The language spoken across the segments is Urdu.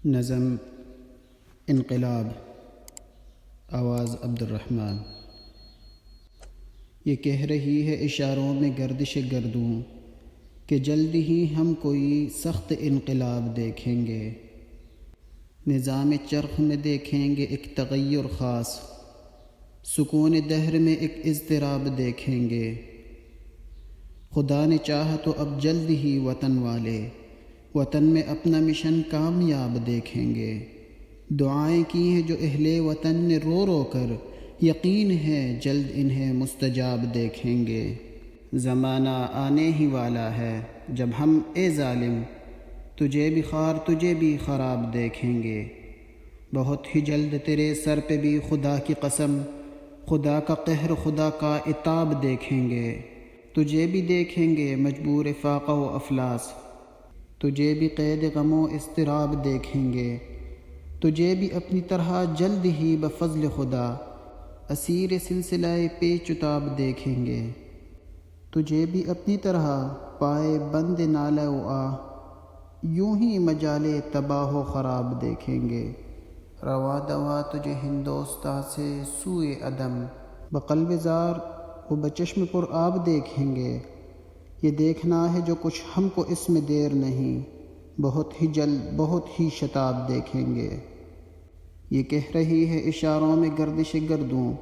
نظم انقلاب، آواز عبدالرحمن۔ یہ کہہ رہی ہے اشاروں میں گردش گردوں کہ جلد ہی ہم کوئی سخت انقلاب دیکھیں گے۔ نظام چرخ میں دیکھیں گے ایک تغیر خاص، سکون دہر میں ایک اضطراب دیکھیں گے۔ خدا نے چاہا تو اب جلد ہی وطن والے وطن میں اپنا مشن کامیاب دیکھیں گے۔ دعائیں کی ہیں جو اہل وطن نے رو رو کر، یقین ہے جلد انہیں مستجاب دیکھیں گے۔ زمانہ آنے ہی والا ہے جب ہم اے ظالم تجھے بھی خوار تجھے بھی خراب دیکھیں گے۔ بہت ہی جلد تیرے سر پہ بھی خدا کی قسم، خدا کا قہر خدا کا عتاب دیکھیں گے۔ تجھے بھی دیکھیں گے مجبور فاقہ و افلاس، تجھے بھی قید غم و اضطراب دیکھیں گے۔ تجھے بھی اپنی طرح جلد ہی بفضل خدا اسیر سلسلہ پیچ و تاب دیکھیں گے۔ تجھے بھی اپنی طرح پائے بند نالہ و آہ، یوں ہی مجال تباہ و خراب دیکھیں گے۔ روا دوا تجھے ہندوستاں سے سوئے عدم، بقلب زار و بچشم پر آب دیکھیں گے۔ یہ دیکھنا ہے جو کچھ ہم کو اس میں دیر نہیں، بہت ہی جلد بہت ہی شتاب دیکھیں گے۔ یہ کہہ رہی ہے اشاروں میں گردش گردوں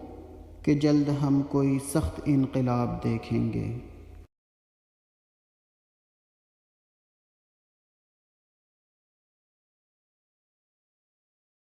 کہ جلد ہم کوئی سخت انقلاب دیکھیں گے۔